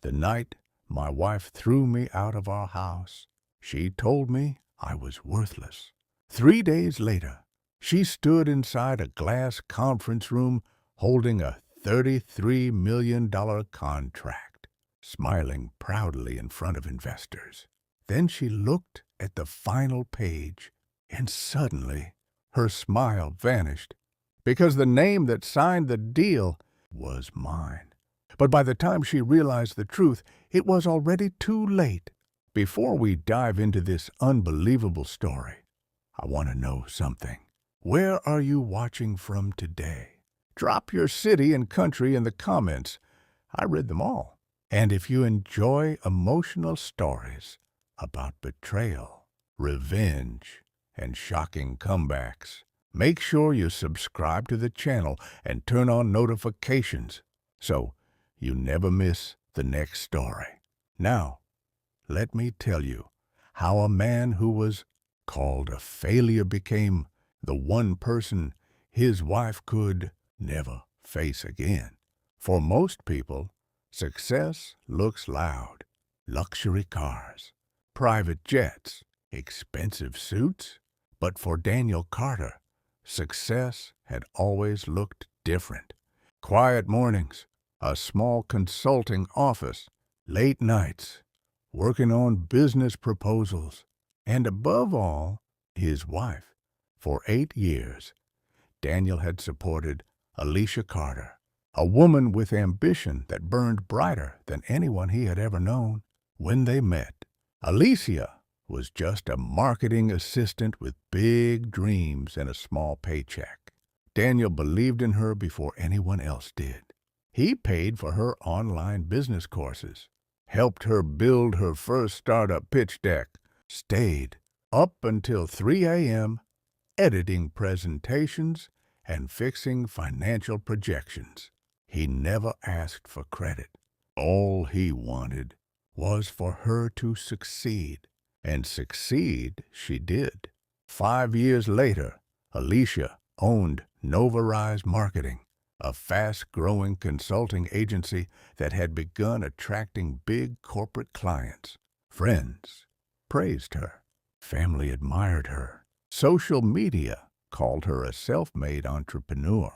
The night my wife threw me out of our house, she told me I was worthless. 3 days later, she stood inside a glass conference room holding a $33 million contract, smiling proudly in front of investors. Then she looked at the final page, and suddenly her smile vanished because the name that signed the deal was mine. But by the time she realized the truth, it was already too late. Before we dive into this unbelievable story, I want to know something. Where are you watching from today? Drop your city and country in the comments. I read them all. And if you enjoy emotional stories about betrayal, revenge, and shocking comebacks, make sure you subscribe to the channel and turn on notifications so you never miss the next story. Now, let me tell you how a man who was called a failure became the one person his wife could never face again. For most people, success looks loud. Luxury cars, private jets, expensive suits. But for Daniel Carter, success had always looked different. Quiet mornings, a small consulting office, late nights, working on business proposals, and above all, his wife. For 8 years, Daniel had supported Alicia Carter, a woman with ambition that burned brighter than anyone he had ever known. When they met, Alicia was just a marketing assistant with big dreams and a small paycheck. Daniel believed in her before anyone else did. He paid for her online business courses, helped her build her first startup pitch deck, stayed up until 3 a.m. editing presentations and fixing financial projections. He never asked for credit. All he wanted was for her to succeed. And succeed she did. 5 years later, Alicia owned Novarise Marketing, a fast-growing consulting agency that had begun attracting big corporate clients. Friends praised her. Family admired her. Social media called her a self-made entrepreneur.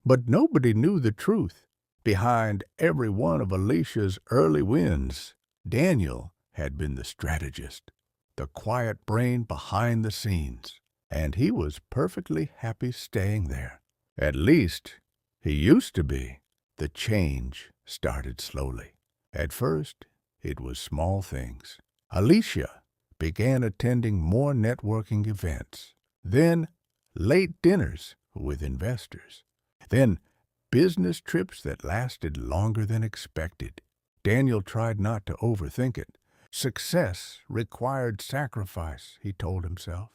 But nobody knew the truth. Behind every one of Alicia's early wins, Daniel had been the strategist, the quiet brain behind the scenes, and he was perfectly happy staying there. At least, he used to be. The change started slowly. At first, it was small things. Alicia began attending more networking events, then late dinners with investors, then business trips that lasted longer than expected. Daniel tried not to overthink it. Success required sacrifice, he told himself.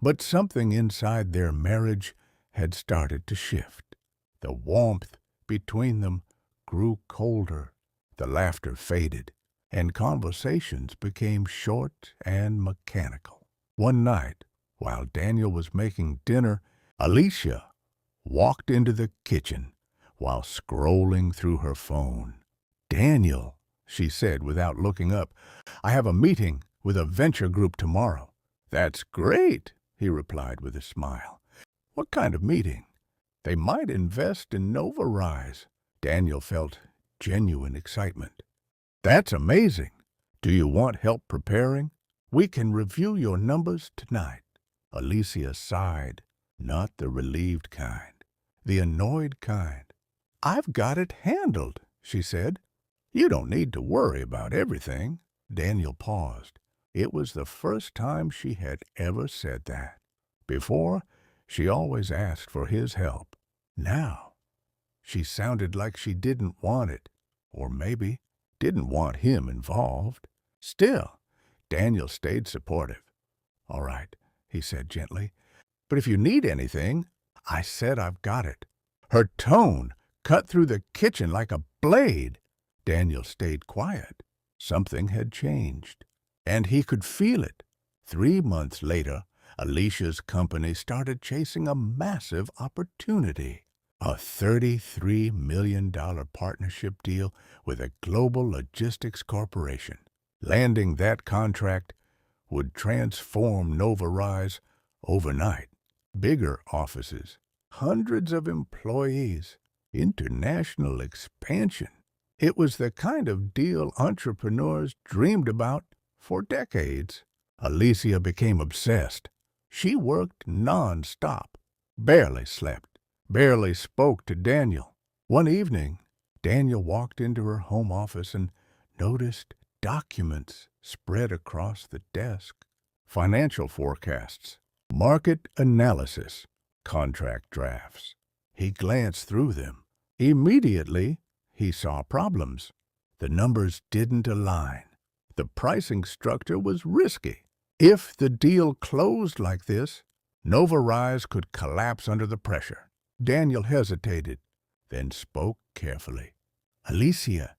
But something inside their marriage had started to shift. The warmth between them grew colder. The laughter faded, and conversations became short and mechanical. One night, while Daniel was making dinner, Alicia walked into the kitchen while scrolling through her phone. "Daniel," she said without looking up, "I have a meeting with a venture group tomorrow." "That's great," he replied with a smile. "What kind of meeting?" "They might invest in Novarise." Daniel felt genuine excitement. "That's amazing. Do you want help preparing? We can review your numbers tonight." Alicia sighed, not the relieved kind, the annoyed kind. "I've got it handled," she said. "You don't need to worry about everything." Daniel paused. It was the first time she had ever said that. Before, she always asked for his help. Now, she sounded like she didn't want it, or maybe didn't want him involved. Still, Daniel stayed supportive. "All right," he said gently, "but if you need anything—" "I said I've got it." Her tone cut through the kitchen like a blade. Daniel stayed quiet. Something had changed, and he could feel it. 3 months later, Alicia's company started chasing a massive opportunity. A $33 million partnership deal with a global logistics corporation. Landing that contract would transform Nova Rise overnight. Bigger offices, hundreds of employees, international expansion. It was the kind of deal entrepreneurs dreamed about for decades. Alicia became obsessed. She worked non-stop, barely slept, barely spoke to Daniel. One evening, Daniel walked into her home office and noticed documents spread across the desk. Financial forecasts, market analysis, contract drafts. He glanced through them. Immediately, he saw problems. The numbers didn't align. The pricing structure was risky. If the deal closed like this, Nova Rise could collapse under the pressure. Daniel hesitated, then spoke carefully. Alicia,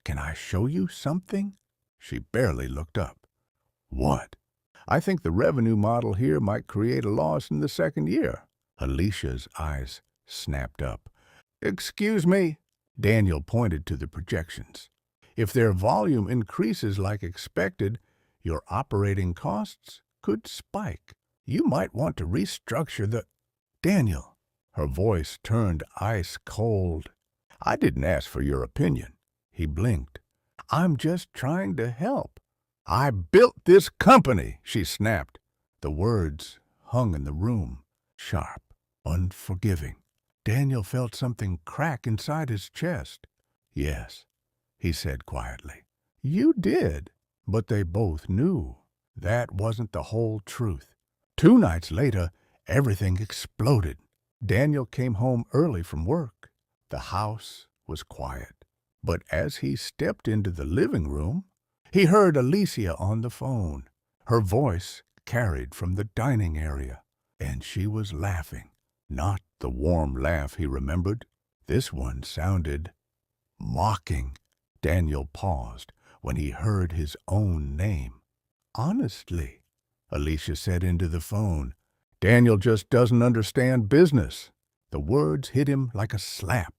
can I show you something? She barely looked up. What? I think the revenue model here might create a loss in the second year. Alicia's eyes snapped up. Excuse me. Daniel pointed to the projections. If their volume increases like expected, your operating costs could spike. You might want to restructure the... Daniel, her voice turned ice cold. I didn't ask for your opinion. He blinked. I'm just trying to help. I built this company, she snapped. The words hung in the room, sharp, unforgiving. Daniel felt something crack inside his chest. Yes, he said quietly. You did, but they both knew. That wasn't the whole truth. 2 nights later, everything exploded. Daniel came home early from work. The house was quiet. But as he stepped into the living room, he heard Alicia on the phone. Her voice carried from the dining area, and she was laughing. Not the warm laugh he remembered. This one sounded mocking. Daniel paused when he heard his own name. Honestly, Alicia said into the phone, Daniel just doesn't understand business. The words hit him like a slap.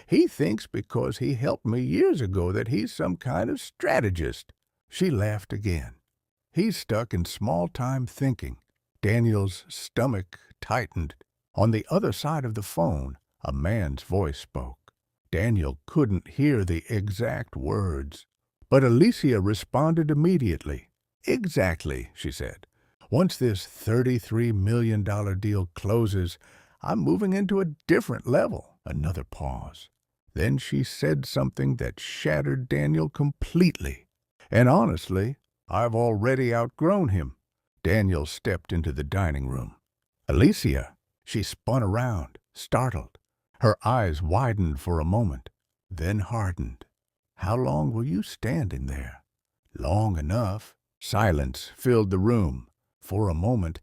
He thinks because he helped me years ago that he's some kind of strategist. She laughed again. He's stuck in small-time thinking. Daniel's stomach tightened. On the other side of the phone, a man's voice spoke. Daniel couldn't hear the exact words, but Alicia responded immediately. Exactly, she said. Once this $33 million deal closes, I'm moving into a different level. Another pause. Then she said something that shattered Daniel completely. And honestly, I've already outgrown him. Daniel stepped into the dining room. Alicia, she spun around, startled. Her eyes widened for a moment, then hardened. How long were you standing there? Long enough. Silence filled the room. For a moment,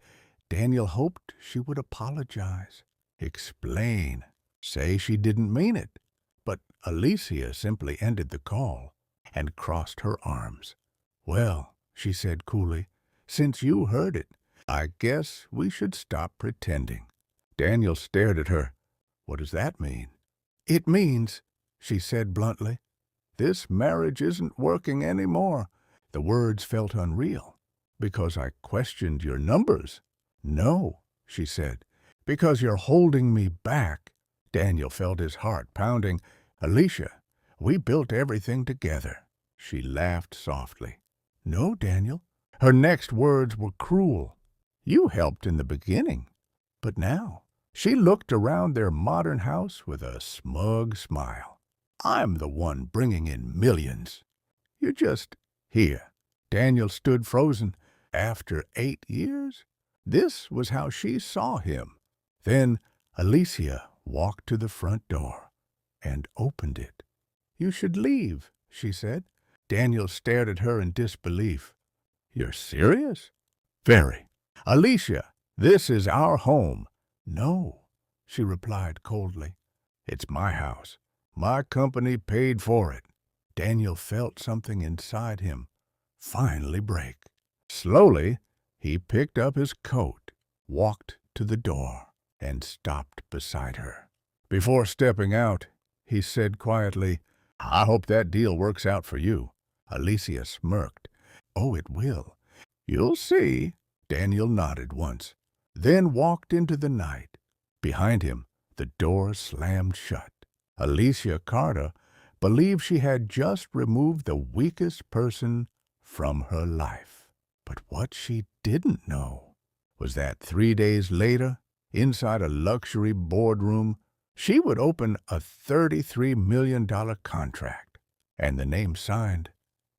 Daniel hoped she would apologize, explain, say she didn't mean it. But Alicia simply ended the call and crossed her arms. Well, she said coolly, since you heard it, I guess we should stop pretending. Daniel stared at her. What does that mean? It means, she said bluntly, this marriage isn't working anymore. The words felt unreal. Because I questioned your numbers. No, she said, because you're holding me back. Daniel felt his heart pounding. Alicia, we built everything together. She laughed softly. No, Daniel. Her next words were cruel. You helped in the beginning. But now, she looked around their modern house with a smug smile. I'm the one bringing in millions. You're just here. Daniel stood frozen. After 8 years? This was how she saw him. Then Alicia walked to the front door and opened it. You should leave, she said. Daniel stared at her in disbelief. You're serious? Very. Alicia, this is our home. No, she replied coldly. It's my house. My company paid for it. Daniel felt something inside him finally break. Slowly, he picked up his coat, walked to the door, and stopped beside her. Before stepping out, he said quietly, "I hope that deal works out for you." Alicia smirked. "Oh, it will. You'll see." Daniel nodded once, then walked into the night. Behind him, the door slammed shut. Alicia Carter believed she had just removed the weakest person from her life. But what she didn't know was that 3 days later, inside a luxury boardroom, she would open a $33 million contract, and the name signed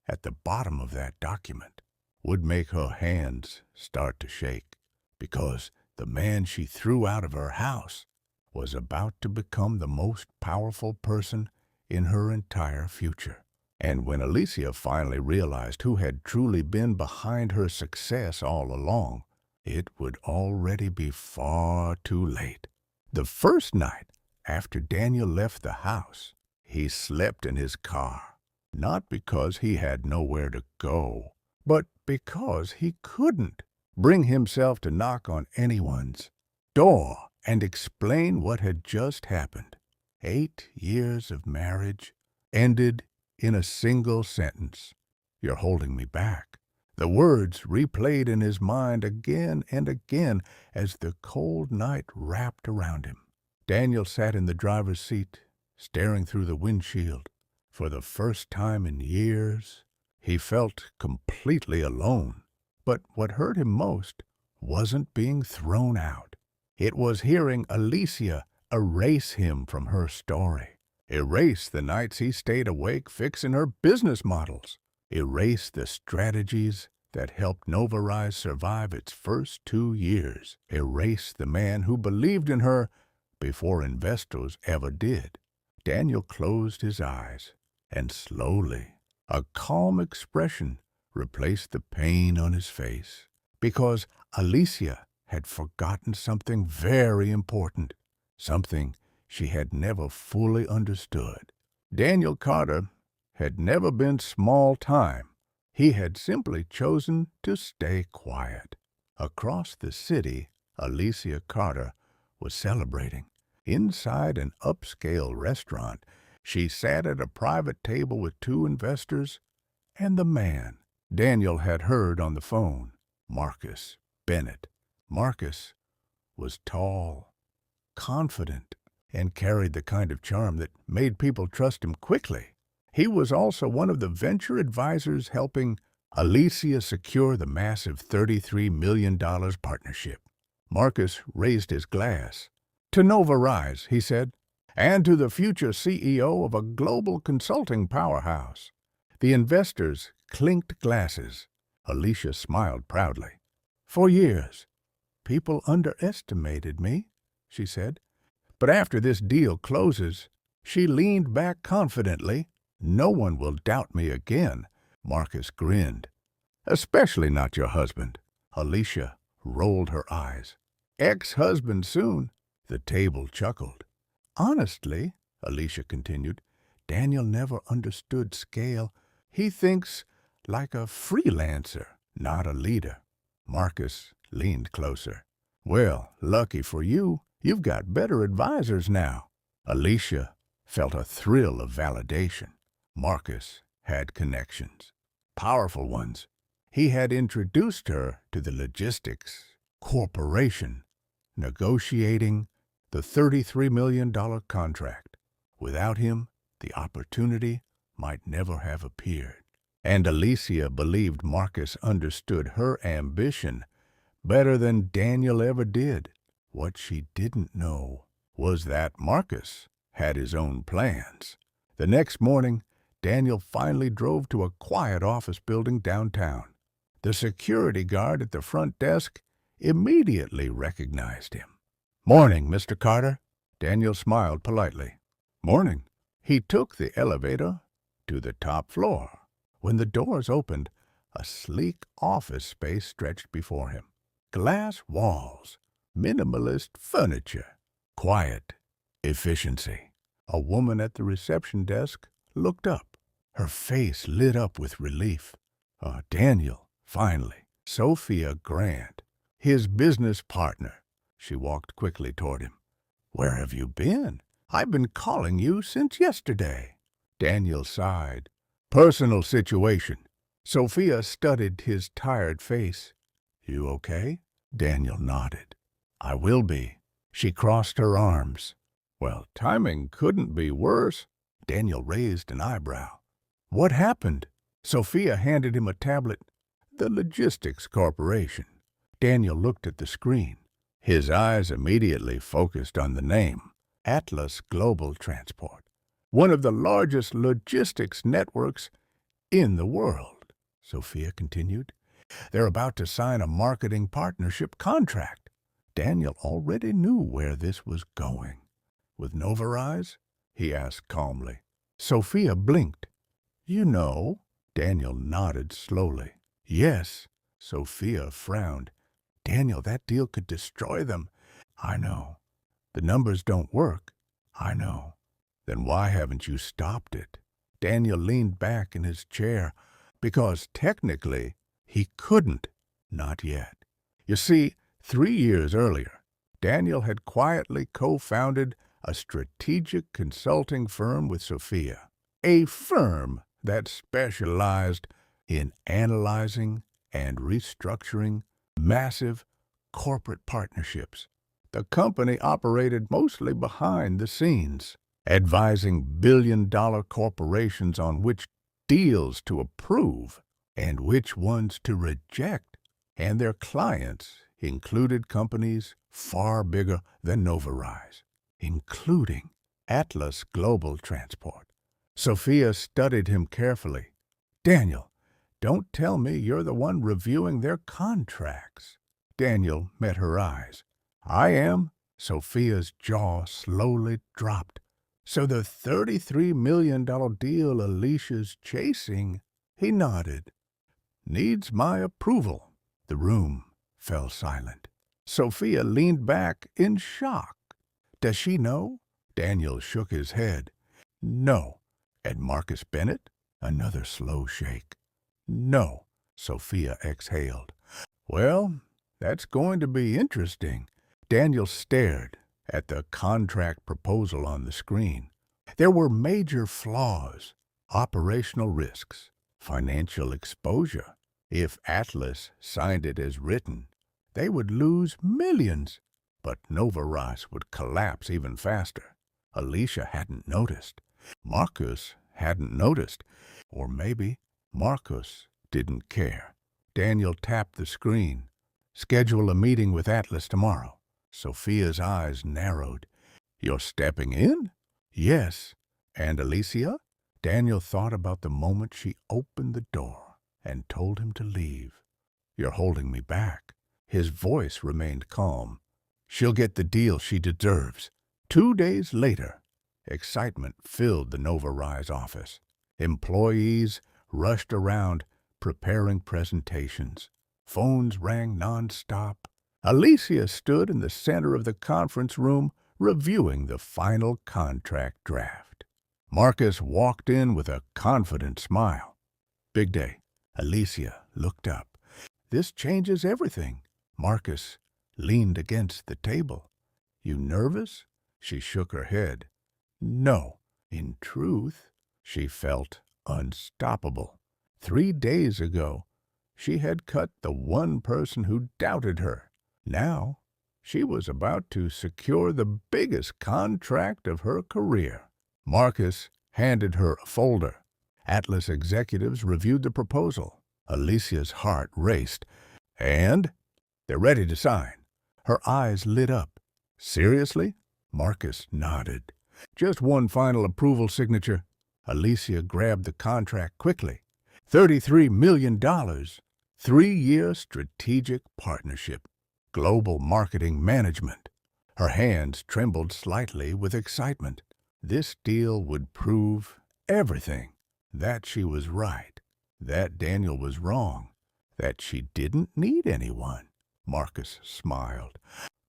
at the bottom of that document would make her hands start to shake, because the man she threw out of her house was about to become the most powerful person in her entire future. And when Alicia finally realized who had truly been behind her success all along, it would already be far too late. The first night after Daniel left the house, he slept in his car, not because he had nowhere to go, but because he couldn't bring himself to knock on anyone's door and explain what had just happened. 8 years of marriage ended in a single sentence. "You're holding me back." The words replayed in his mind again and again as the cold night wrapped around him. Daniel sat in the driver's seat, staring through the windshield. For the first time in years, he felt completely alone. But what hurt him most wasn't being thrown out. It was hearing Alicia erase him from her story. Erase the nights he stayed awake fixing her business models. Erase the strategies that helped Novarise survive its first 2 years. Erase the man who believed in her before investors ever did. Daniel closed his eyes, and slowly, a calm expression replaced the pain on his face, because Alicia had forgotten something very important, something she had never fully understood. Daniel Carter had never been small-time. He had simply chosen to stay quiet. Across the city, Alicia Carter was celebrating. Inside an upscale restaurant, she sat at a private table with 2 investors and the man Daniel had heard on the phone, Marcus Bennett. Marcus was tall, confident, and carried the kind of charm that made people trust him quickly. He was also one of the venture advisors helping Alicia secure the massive $33 million partnership. Marcus raised his glass. "To Novarise," he said, "and to the future CEO of a global consulting powerhouse." The investors clinked glasses. Alicia smiled proudly. "For years, people underestimated me," she said. "But after this deal closes," she leaned back confidently, "no one will doubt me again." Marcus grinned. "Especially not your husband." Alicia rolled her eyes. "Ex-husband soon." The table chuckled. "Honestly," Alicia continued, "Daniel never understood scale. He thinks like a freelancer, not a leader." Marcus leaned closer. "Well, lucky for you, you've got better advisors now." Alicia felt a thrill of validation. Marcus had connections, powerful ones. He had introduced her to the logistics corporation, negotiating the $33 million contract. Without him, the opportunity might never have appeared. And Alicia believed Marcus understood her ambition better than Daniel ever did. What she didn't know was that Marcus had his own plans. The next morning, Daniel finally drove to a quiet office building downtown. The security guard at the front desk immediately recognized him. "Morning, Mr. Carter." Daniel smiled politely. "Morning." He took the elevator to the top floor. When the doors opened, a sleek office space stretched before him. Glass walls, minimalist furniture, quiet efficiency. A woman at the reception desk looked up. Her face lit up with relief. Daniel, finally. Sophia Grant, his business partner. She walked quickly toward him. "Where have you been?" I've been calling you since yesterday." Daniel sighed. "Personal situation." Sophia studied his tired face. "You okay?" Daniel nodded. "I will be." She crossed her arms. "Well, timing couldn't be worse." Daniel raised an eyebrow. "What happened?" Sophia handed him a tablet. "The Logistics Corporation." Daniel looked at the screen. His eyes immediately focused on the name, Atlas Global Transport, one of the largest logistics networks in the world. Sophia continued. "They're about to sign a marketing partnership contract." Daniel already knew where this was going. "With Novarise?" he asked calmly. Sophia blinked. "You know?" Daniel nodded slowly. "Yes." Sophia frowned. "Daniel, that deal could destroy them." "I know. The numbers don't work." "I know. Then why haven't you stopped it?" Daniel leaned back in his chair. "Because technically he couldn't. Not yet." You see, 3 years earlier, Daniel had quietly co-founded a strategic consulting firm with Sophia, a firm that specialized in analyzing and restructuring massive corporate partnerships. The company operated mostly behind the scenes, advising billion-dollar corporations on which deals to approve and which ones to reject, and their clients included companies far bigger than Novarise, including Atlas Global Transport. Sophia studied him carefully. "Daniel, don't tell me you're the one reviewing their contracts." Daniel met her eyes. "I am." Sophia's jaw slowly dropped. "So the $33 million deal Alicia's chasing," he nodded, "needs my approval." The room fell silent. Sophia leaned back in shock. "Does she know?" Daniel shook his head. "No." "And Marcus Bennett?" Another slow shake. "No." Sophia exhaled. "Well, that's going to be interesting." Daniel stared at the contract proposal on the screen. There were major flaws, operational risks, financial exposure. If Atlas signed it as written, they would lose millions. But Novarise would collapse even faster. Alicia hadn't noticed. Marcus hadn't noticed. Or maybe Marcus didn't care. Daniel tapped the screen. "Schedule a meeting with Atlas tomorrow." Sophia's eyes narrowed. "You're stepping in?" "Yes." "And Alicia?" Daniel thought about the moment she opened the door and told him to leave. "You're holding me back." His voice remained calm. "She'll get the deal she deserves." 2 days later, excitement filled the Novarise office. Employees rushed around preparing presentations. Phones rang nonstop. Alicia stood in the center of the conference room reviewing the final contract draft. Marcus walked in with a confident smile. "Big day." Alicia looked up. "This changes everything." Marcus leaned against the table. "You nervous?" She shook her head. "No." In truth, she felt unstoppable. 3 days ago, she had cut the one person who doubted her. Now, she was about to secure the biggest contract of her career. Marcus handed her a folder. Atlas executives reviewed the proposal. Alicia's heart raced. "And?" "They're ready to sign." Her eyes lit up. "Seriously?" Marcus nodded. "Just one final approval signature." Alicia grabbed the contract quickly. $33 million. 3-year strategic partnership. Global marketing management. Her hands trembled slightly with excitement. This deal would prove everything. That she was right. That Daniel was wrong. That she didn't need anyone. Marcus smiled.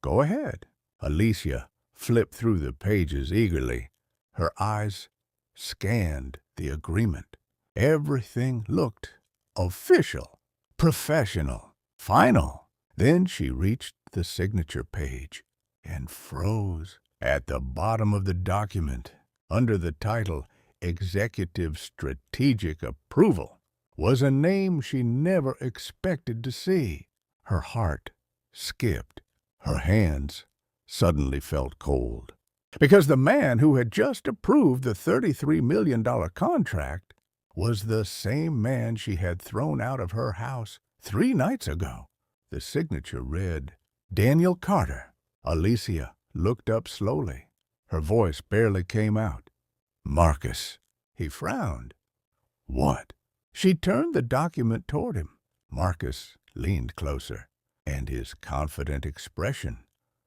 "Go ahead." Alicia flipped through the pages eagerly. Her eyes scanned the agreement. Everything looked official, professional, final. Then she reached the signature page and froze. At the bottom of the document, under the title Executive Strategic Approval, was a name she never expected to see. Her heart skipped. Her hands suddenly felt cold. Because the man who had just approved the $33 million contract was the same man she had thrown out of her house 3 nights ago. The signature read, Daniel Carter. Alicia looked up slowly. Her voice barely came out. Marcus. He frowned. What? She turned the document toward him. Marcus leaned closer, and his confident expression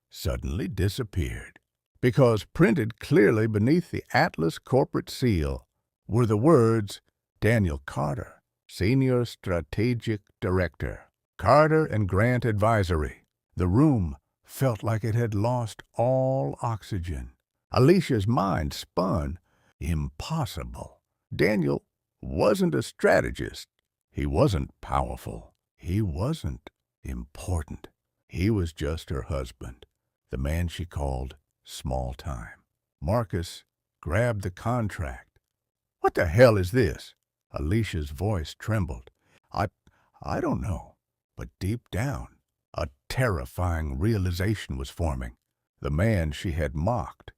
suddenly disappeared, because printed clearly beneath the Atlas corporate seal were the words, Daniel Carter, Senior Strategic Director, Carter and Grant Advisory. The room felt like it had lost all oxygen. Alicia's mind spun. Impossible. Daniel wasn't a strategist. He wasn't powerful. He wasn't important. He was just her husband, the man she called small time. Marcus grabbed the contract. What the hell is this? Alicia's voice trembled. I don't know, but deep down, a terrifying realization was forming. The man she had mocked,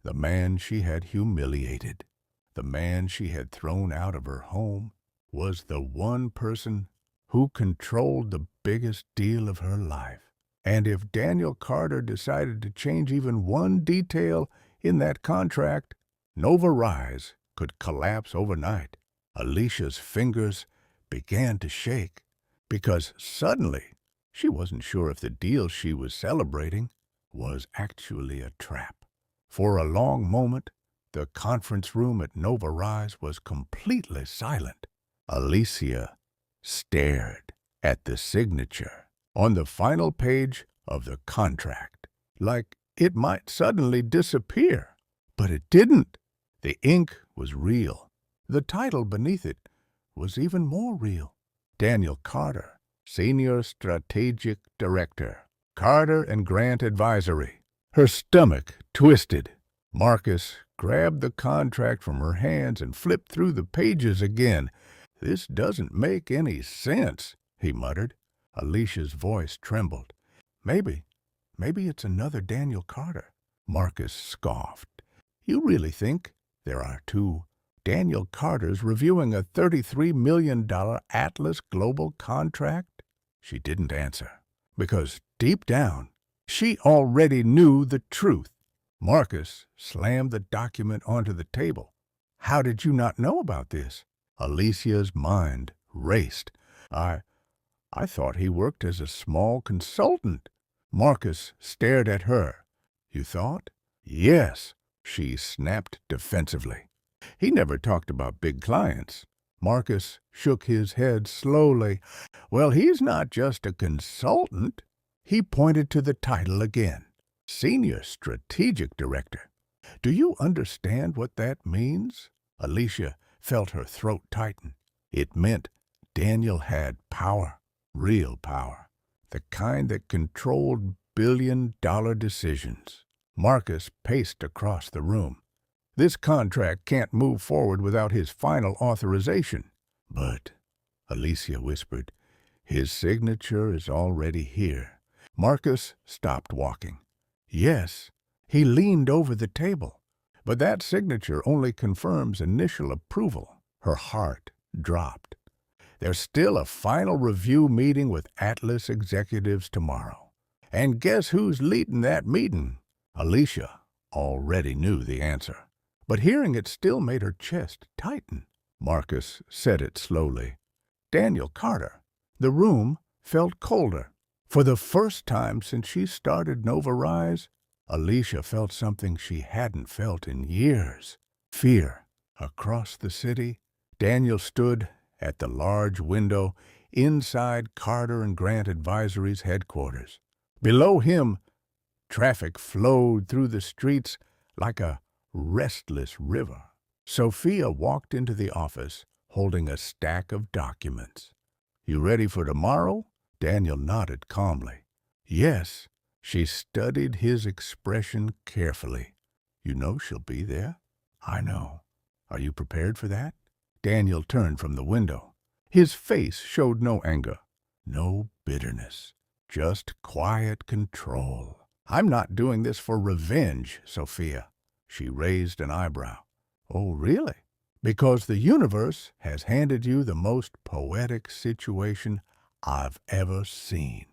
the man she had humiliated, the man she had thrown out of her home was the one person who controlled the biggest deal of her life. And if Daniel Carter decided to change even one detail in that contract, Nova Rise could collapse overnight. Alicia's fingers began to shake because suddenly she wasn't sure if the deal she was celebrating was actually a trap. For a long moment, the conference room at Nova Rise was completely silent. Alicia stared at the signature on the final page of the contract, like it might suddenly disappear. But it didn't. The ink was real. The title beneath it was even more real. Daniel Carter, Senior Strategic Director, Carter and Grant Advisory. Her stomach twisted. Marcus grabbed the contract from her hands and flipped through the pages again. This doesn't make any sense, he muttered. Alicia's voice trembled. Maybe it's another Daniel Carter. Marcus scoffed. You really think there are 2 Daniel Carters reviewing a $33 million Atlas Global contract? She didn't answer, because deep down, she already knew the truth. Marcus slammed the document onto the table. How did you not know about this? Alicia's mind raced. I thought he worked as a small consultant. Marcus stared at her. You thought? Yes, she snapped defensively. He never talked about big clients. Marcus shook his head slowly. Well, he's not just a consultant. He pointed to the title again. Senior Strategic Director. Do you understand what that means? Alicia felt her throat tighten. It meant Daniel had power, real power, the kind that controlled billion-dollar decisions. Marcus paced across the room. This contract can't move forward without his final authorization. But, Alicia whispered, his signature is already here. Marcus stopped walking. Yes, he leaned over the table. But that signature only confirms initial approval. Her heart dropped. There's still a final review meeting with Atlas executives tomorrow. And guess who's leading that meeting? Alicia already knew the answer. But hearing it still made her chest tighten. Marcus said it slowly. Daniel Carter. The room felt colder. For the first time since she started Nova Rise, Alicia felt something she hadn't felt in years. Fear. Across the city, Daniel stood at the large window inside Carter and Grant Advisory's headquarters. Below him, traffic flowed through the streets like a restless river. Sophia walked into the office holding a stack of documents. You ready for tomorrow? Daniel nodded calmly. Yes. She studied his expression carefully. You know she'll be there? I know. Are you prepared for that? Daniel turned from the window. His face showed no anger, no bitterness, just quiet control. I'm not doing this for revenge, Sophia. She raised an eyebrow. Oh, really? Because the universe has handed you the most poetic situation I've ever seen.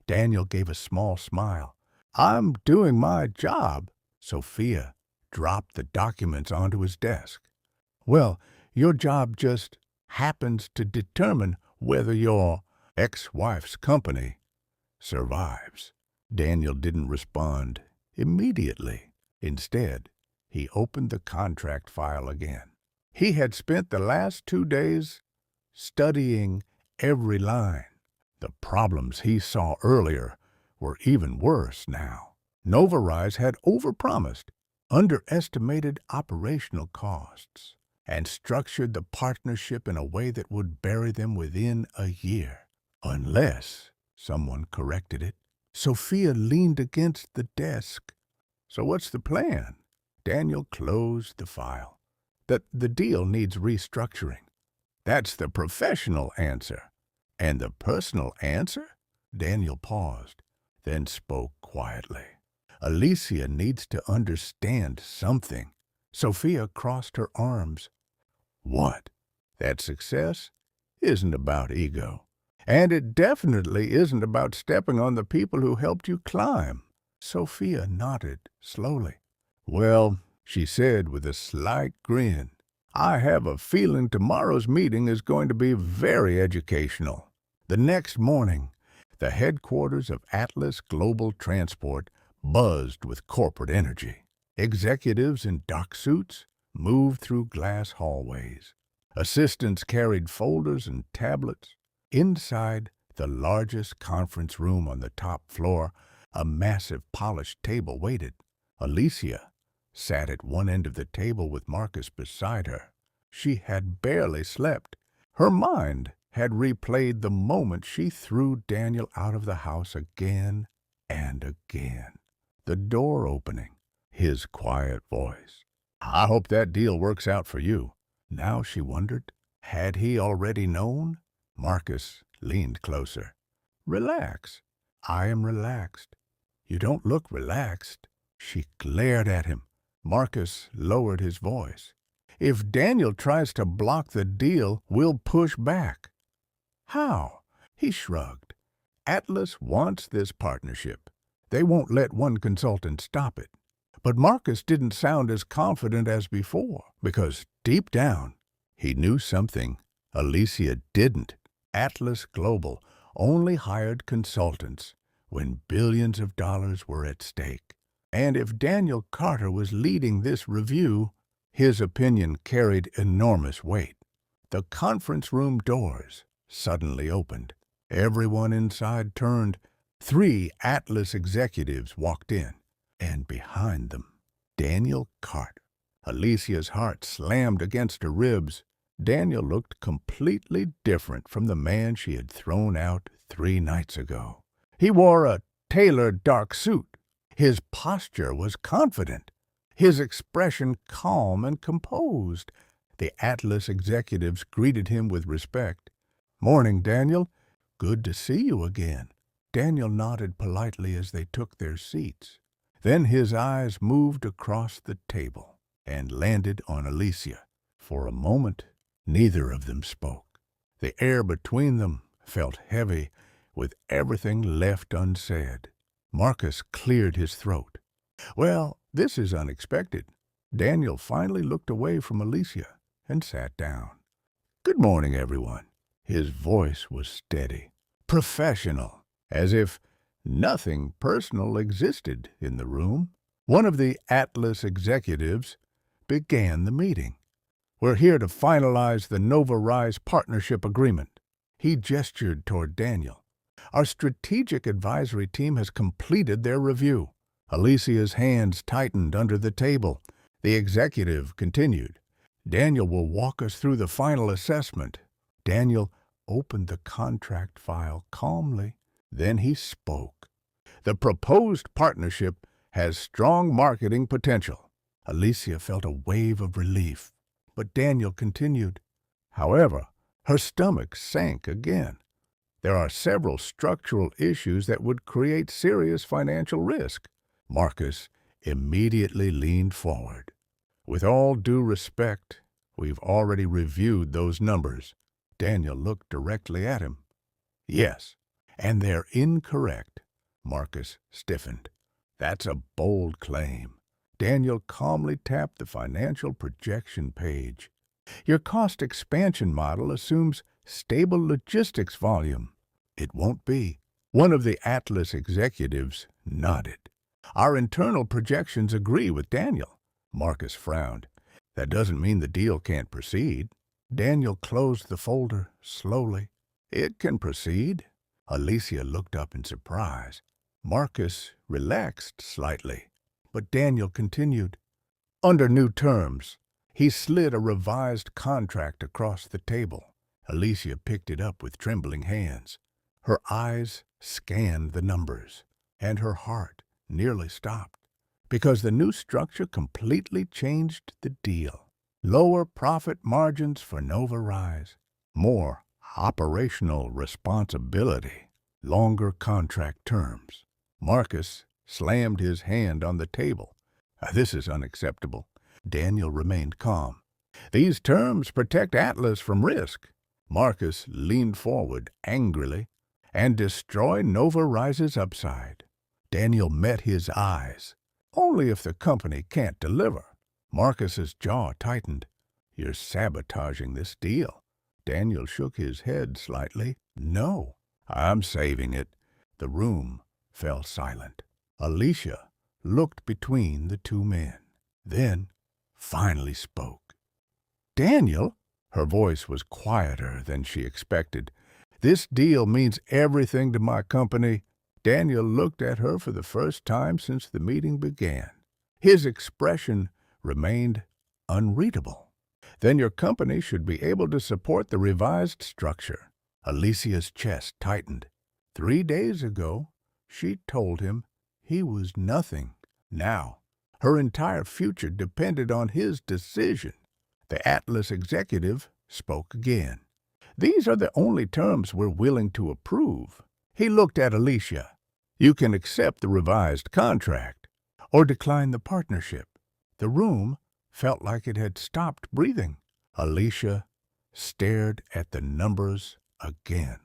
Daniel gave a small smile. I'm doing my job. Sophia dropped the documents onto his desk. Well, your job just happens to determine whether your ex-wife's company survives. Daniel didn't respond immediately. Instead, he opened the contract file again. He had spent the last 2 days studying every line. The problems he saw earlier were even worse now. Novarise had overpromised, underestimated operational costs, and structured the partnership in a way that would bury them within a year, unless someone corrected it. Sophia leaned against the desk. So what's the plan? Daniel closed the file. The deal needs restructuring. That's the professional answer. And the personal answer? Daniel paused, then spoke quietly. Alicia needs to understand something. Sophia crossed her arms. What? That success isn't about ego. And it definitely isn't about stepping on the people who helped you climb. Sophia nodded slowly. Well, she said with a slight grin, I have a feeling tomorrow's meeting is going to be very educational. The next morning, the headquarters of Atlas Global Transport buzzed with corporate energy. Executives in dark suits moved through glass hallways. Assistants carried folders and tablets. Inside the largest conference room on the top floor, a massive polished table waited. Alicia sat at one end of the table with Marcus beside her. She had barely slept. Her mind had replayed the moment she threw Daniel out of the house again and again. The door opening, his quiet voice. I hope that deal works out for you. Now she wondered, had he already known? Marcus leaned closer. Relax. I am relaxed. You don't look relaxed. She glared at him. Marcus lowered his voice. If Daniel tries to block the deal, we'll push back. How? He shrugged. Atlas wants this partnership. They won't let one consultant stop it. But Marcus didn't sound as confident as before, because deep down, he knew something Alicia didn't. Atlas Global only hired consultants when billions of dollars were at stake. And if Daniel Carter was leading this review, his opinion carried enormous weight. The conference room doors suddenly opened. Everyone inside turned. 3 Atlas executives walked in, and behind them, Daniel Carter. Alicia's heart slammed against her ribs. Daniel looked completely different from the man she had thrown out 3 nights ago. He wore a tailored dark suit. His posture was confident, his expression calm and composed. The Atlas executives greeted him with respect. Morning, Daniel. Good to see you again. Daniel nodded politely as they took their seats. Then his eyes moved across the table and landed on Alicia. For a moment, neither of them spoke. The air between them felt heavy, with everything left unsaid. Marcus cleared his throat. Well, this is unexpected. Daniel finally looked away from Alicia and sat down. Good morning, everyone. His voice was steady, professional, as if nothing personal existed in the room. One of the Atlas executives began the meeting. We're here to finalize the Novarise partnership agreement. He gestured toward Daniel. Our strategic advisory team has completed their review. Alicia's hands tightened under the table. The executive continued. Daniel will walk us through the final assessment. Daniel opened the contract file calmly. Then he spoke. The proposed partnership has strong marketing potential. Alicia felt a wave of relief, but Daniel continued. However, her stomach sank again. There are several structural issues that would create serious financial risk. Marcus immediately leaned forward. With all due respect, we've already reviewed those numbers. Daniel looked directly at him. Yes, and they're incorrect. Marcus stiffened. That's a bold claim. Daniel calmly tapped the financial projection page. Your cost expansion model assumes stable logistics volume. It won't be. One of the Atlas executives nodded. Our internal projections agree with Daniel. Marcus frowned. That doesn't mean the deal can't proceed. Daniel closed the folder slowly. It can proceed. Alicia looked up in surprise. Marcus relaxed slightly, but Daniel continued. Under new terms. He slid a revised contract across the table. Alicia picked it up with trembling hands. Her eyes scanned the numbers, and her heart nearly stopped, because the new structure completely changed the deal. Lower profit margins for Nova Rise, more operational responsibility, longer contract terms. Marcus slammed his hand on the table. This is unacceptable. Daniel remained calm. These terms protect Atlas from risk. Marcus leaned forward angrily and destroy Nova Rise's upside. Daniel met his eyes. Only if the company can't deliver. Marcus's jaw tightened. You're sabotaging this deal. Daniel shook his head slightly. No, I'm saving it. The room fell silent. Alicia looked between the two men, then finally spoke. Daniel? Her voice was quieter than she expected. This deal means everything to my company. Daniel looked at her for the first time since the meeting began. His expression remained unreadable. Then your company should be able to support the revised structure. Alicia's chest tightened. 3 days ago, she told him he was nothing. Now, her entire future depended on his decision. The Atlas executive spoke again. These are the only terms we're willing to approve. He looked at Alicia. You can accept the revised contract or decline the partnership. The room felt like it had stopped breathing. Alicia stared at the numbers again.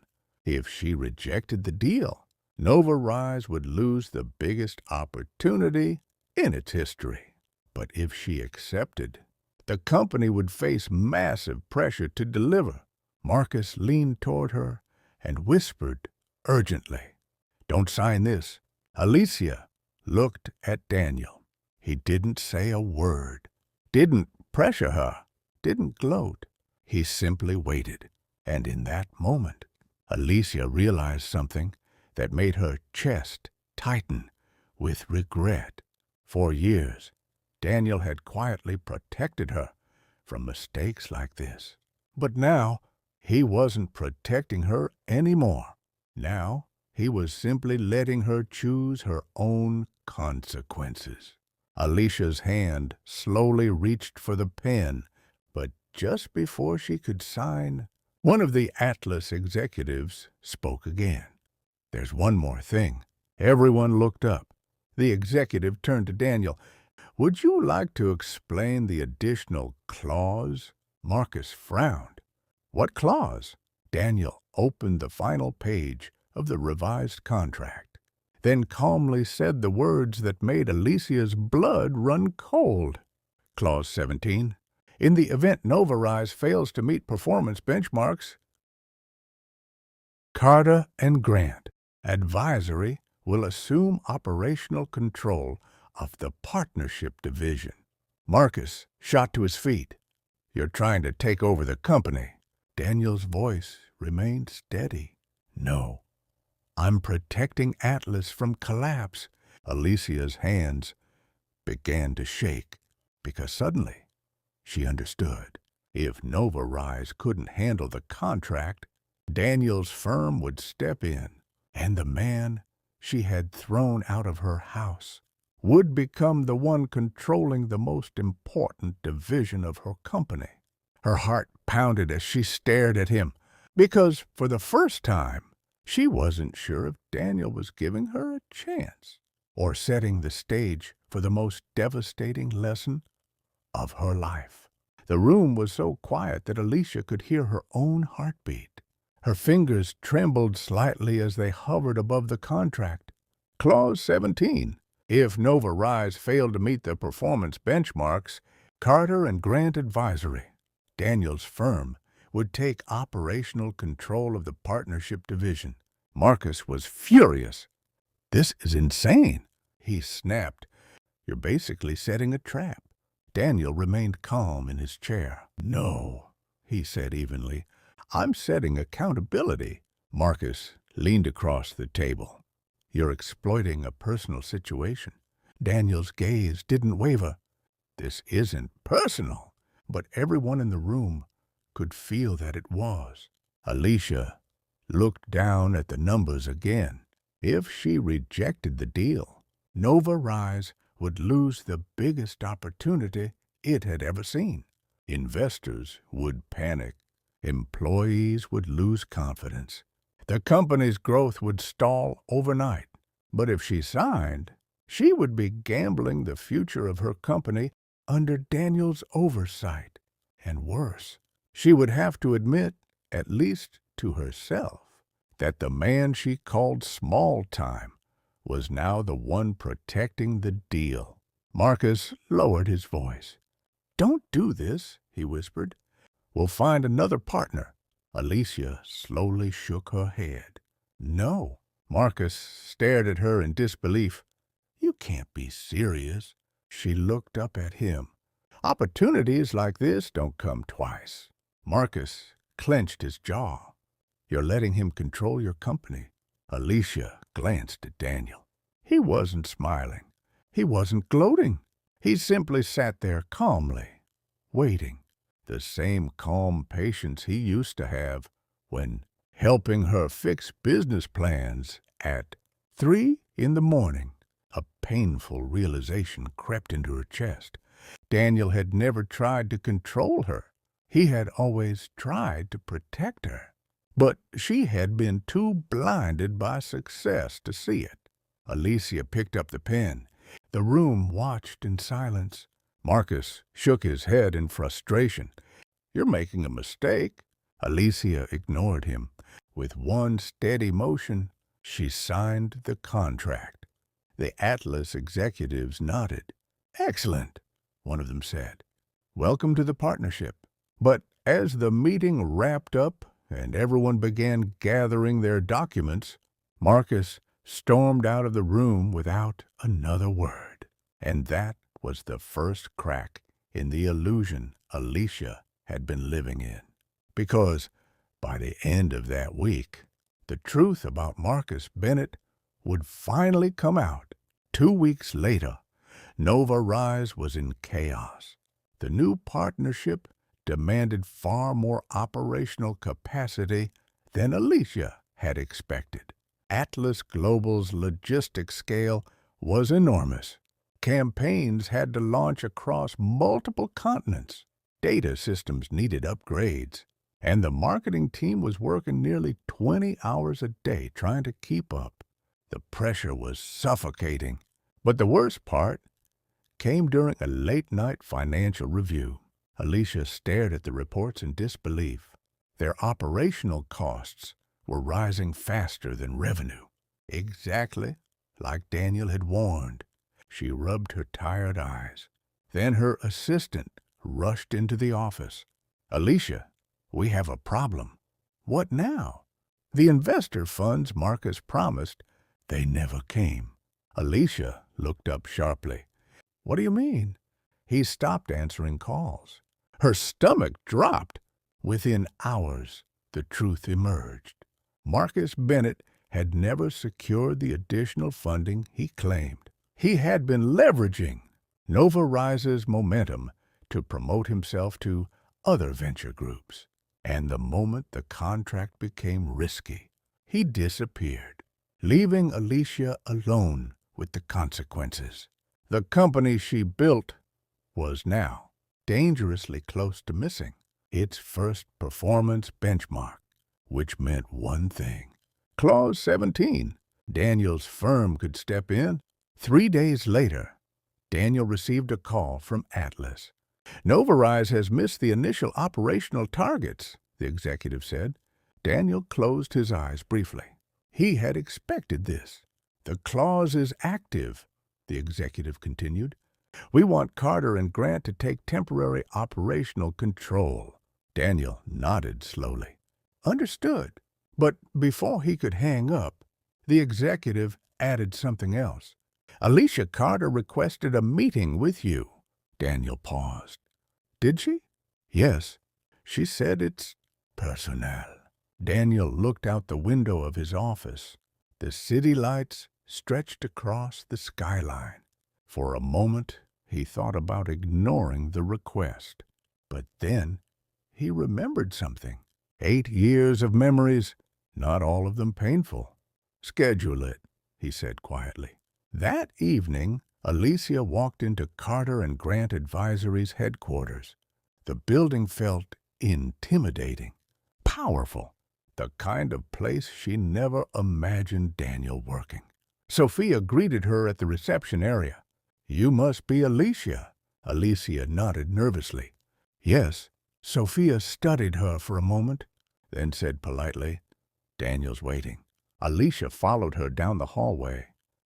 If she rejected the deal, Nova Rise would lose the biggest opportunity in its history. But if she accepted, the company would face massive pressure to deliver. Marcus leaned toward her and whispered urgently, Don't sign this. Alicia looked at Daniel. He didn't say a word, didn't pressure her, didn't gloat. He simply waited. And in that moment, Alicia realized something that made her chest tighten with regret. For years, Daniel had quietly protected her from mistakes like this. But now, he wasn't protecting her anymore. Now, he was simply letting her choose her own consequences. Alicia's hand slowly reached for the pen, but just before she could sign, one of the Atlas executives spoke again. There's one more thing. Everyone looked up. The executive turned to Daniel. Would you like to explain the additional clause? Marcus frowned. What clause? Daniel opened the final page of the revised contract, then calmly said the words that made Alicia's blood run cold. Clause 17. In the event Nova Rise fails to meet performance benchmarks, Carter and Grant Advisory will assume operational control of the partnership division. Marcus shot to his feet. You're trying to take over the company. Daniel's voice remained steady. No, I'm protecting Atlas from collapse. Alicia's hands began to shake because suddenly she understood. If Nova Rise couldn't handle the contract, Daniel's firm would step in, and the man she had thrown out of her house would become the one controlling the most important division of her company. Her heart pounded as she stared at him, because for the first time, she wasn't sure if Daniel was giving her a chance or setting the stage for the most devastating lesson of her life. The room was so quiet that Alicia could hear her own heartbeat. Her fingers trembled slightly as they hovered above the contract. Clause 17. If Nova Rise failed to meet the performance benchmarks, Carter and Grant Advisory, Daniel's firm, would take operational control of the partnership division. Marcus was furious. "This is insane," he snapped. "You're basically setting a trap." Daniel remained calm in his chair. "No," he said evenly. "I'm setting accountability." Marcus leaned across the table. "You're exploiting a personal situation." Daniel's gaze didn't waver. "This isn't personal." But everyone in the room could feel that it was. Alicia looked down at the numbers again. If she rejected the deal, Nova Rise would lose the biggest opportunity it had ever seen. Investors would panic. Employees would lose confidence. The company's growth would stall overnight. But if she signed, she would be gambling the future of her company under Daniel's oversight. And worse, she would have to admit, at least to herself, that the man she called small time was now the one protecting the deal. Marcus lowered his voice. "Don't do this," he whispered. "We'll find another partner." Alicia slowly shook her head. "No." Marcus stared at her in disbelief. "You can't be serious." She looked up at him. "Opportunities like this don't come twice." Marcus clenched his jaw. "You're letting him control your company." Alicia glanced at Daniel. He wasn't smiling. He wasn't gloating. He simply sat there calmly, waiting. The same calm patience he used to have when helping her fix business plans at 3 in the morning. A painful realization crept into her chest. Daniel had never tried to control her. He had always tried to protect her. But she had been too blinded by success to see it. Alicia picked up the pen. The room watched in silence. Marcus shook his head in frustration. "You're making a mistake." Alicia ignored him. With one steady motion, she signed the contract. The Atlas executives nodded. "Excellent," one of them said. "Welcome to the partnership." But as the meeting wrapped up and everyone began gathering their documents, Marcus stormed out of the room without another word. And that was the first crack in the illusion Alicia had been living in. Because by the end of that week, the truth about Marcus Bennett would finally come out. 2 weeks later, Nova Rise was in chaos. The new partnership demanded far more operational capacity than Alicia had expected. Atlas Global's logistics scale was enormous. Campaigns had to launch across multiple continents. Data systems needed upgrades. And the marketing team was working nearly 20 hours a day trying to keep up. The pressure was suffocating. But the worst part came during a late-night financial review. Alicia stared at the reports in disbelief. Their operational costs were rising faster than revenue. Exactly like Daniel had warned. She rubbed her tired eyes. Then her assistant rushed into the office. "Alicia, we have a problem." "What now?" "The investor funds Marcus promised, they never came." Alicia looked up sharply. "What do you mean?" He stopped answering calls. Her stomach dropped. Within hours, the truth emerged. Marcus Bennett had never secured the additional funding he claimed. He had been leveraging Nova Rise's momentum to promote himself to other venture groups. And the moment the contract became risky, he disappeared, leaving Alicia alone with the consequences. The company she built was now dangerously close to missing its first performance benchmark, which meant one thing. Clause 17. Daniel's firm could step in. 3 days later, Daniel received a call from Atlas. Novarise has missed the initial operational targets, the executive said. Daniel closed his eyes briefly. He had expected this. The clause is active, the executive continued. We want Carter and Grant to take temporary operational control. Daniel nodded slowly. Understood. But before he could hang up, the executive added something else. Alicia Carter requested a meeting with you. Daniel paused. Did she? Yes. She said it's personnel. Daniel looked out the window of his office. The city lights stretched across the skyline. For a moment, he thought about ignoring the request. But then he remembered something. 8 years of memories, not all of them painful. Schedule it, he said quietly. That evening, Alicia walked into Carter and Grant Advisory's headquarters. The building felt intimidating, powerful, the kind of place she never imagined Daniel working. Sophia greeted her at the reception area. You must be Alicia. Alicia nodded nervously. Yes. Sophia studied her for a moment, then said politely, Daniel's waiting. Alicia followed her down the hallway.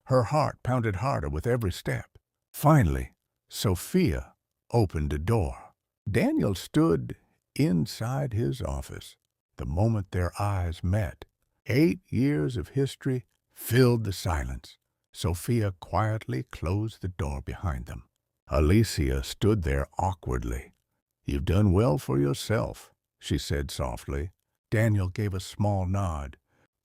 Her heart pounded harder with every step. Finally, Sophia opened a door. Daniel stood inside his office. The moment their eyes met, 8 years of history filled the silence. Sophia quietly closed the door behind them. Alicia stood there awkwardly. You've done well for yourself, she said softly. Daniel gave a small nod.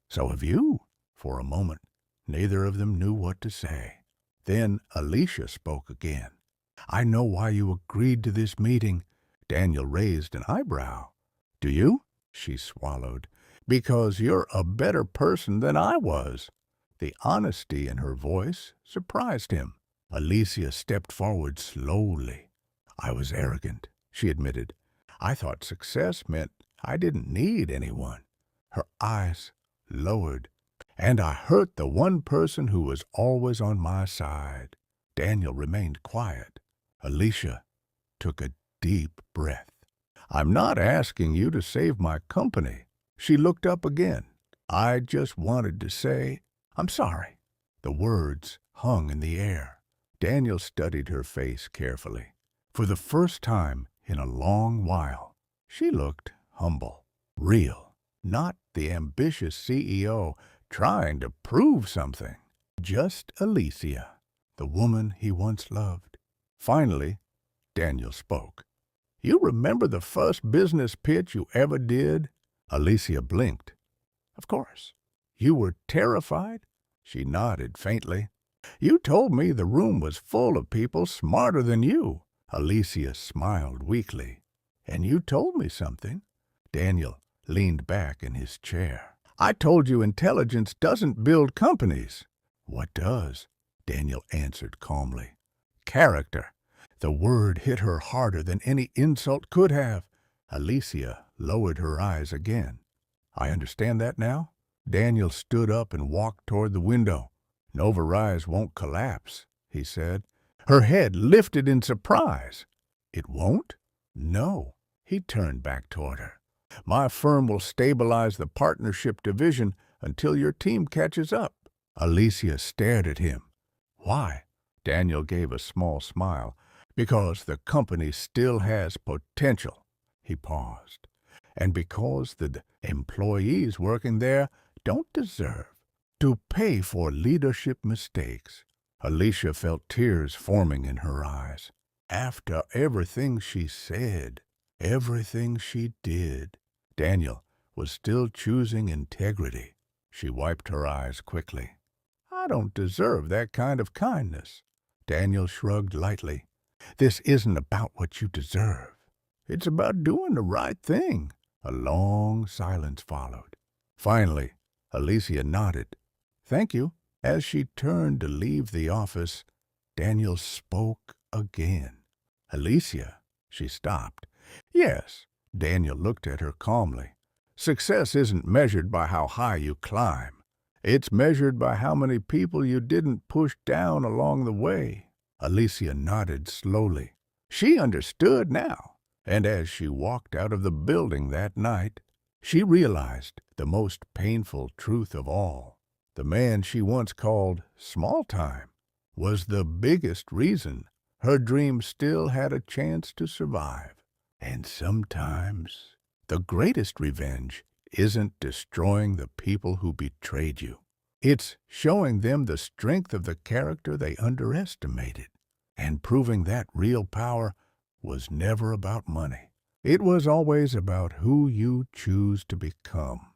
So have you. For a moment, neither of them knew what to say. Then Alicia spoke again. I know why you agreed to this meeting. Daniel raised an eyebrow. Do you? She swallowed. Because you're a better person than I was. The honesty in her voice surprised him. Alicia stepped forward slowly. I was arrogant, she admitted. I thought success meant I didn't need anyone. Her eyes lowered. And I hurt the one person who was always on my side. Daniel remained quiet. Alicia took a deep breath. I'm not asking you to save my company. She looked up again. I just wanted to say, I'm sorry. The words hung in the air. Daniel studied her face carefully. For the first time in a long while, she looked humble, real, not the ambitious CEO trying to prove something. Just Alicia, the woman he once loved. Finally, Daniel spoke. You remember the first business pitch you ever did? Alicia blinked. Of course. You were terrified? She nodded faintly. You told me the room was full of people smarter than you. Alicia smiled weakly. And you told me something. Daniel leaned back in his chair. I told you intelligence doesn't build companies. What does? Daniel answered calmly. Character. The word hit her harder than any insult could have. Alicia lowered her eyes again. I understand that now? Daniel stood up and walked toward the window. Novarise won't collapse, he said. Her head lifted in surprise. It won't? No. He turned back toward her. My firm will stabilize the partnership division until your team catches up. Alicia stared at him. Why? Daniel gave a small smile. Because the company still has potential. He paused. And because the employees working there don't deserve to pay for leadership mistakes. Alicia felt tears forming in her eyes. After everything she said, everything she did, Daniel was still choosing integrity. She wiped her eyes quickly. I don't deserve that kind of kindness. Daniel shrugged lightly. This isn't about what you deserve. It's about doing the right thing. A long silence followed. Finally, Alicia nodded. Thank you." As she turned to leave the office, Daniel spoke again. "Alicia," she stopped. "Yes." Daniel looked at her calmly. "Success isn't measured by how high you climb. It's measured by how many people you didn't push down along the way." Alicia nodded slowly. She understood now, and as she walked out of the building that night, she realized the most painful truth of all. The man she once called small time was the biggest reason her dream still had a chance to survive. And sometimes the greatest revenge isn't destroying the people who betrayed you. It's showing them the strength of the character they underestimated, and proving that real power was never about money. It was always about who you choose to become.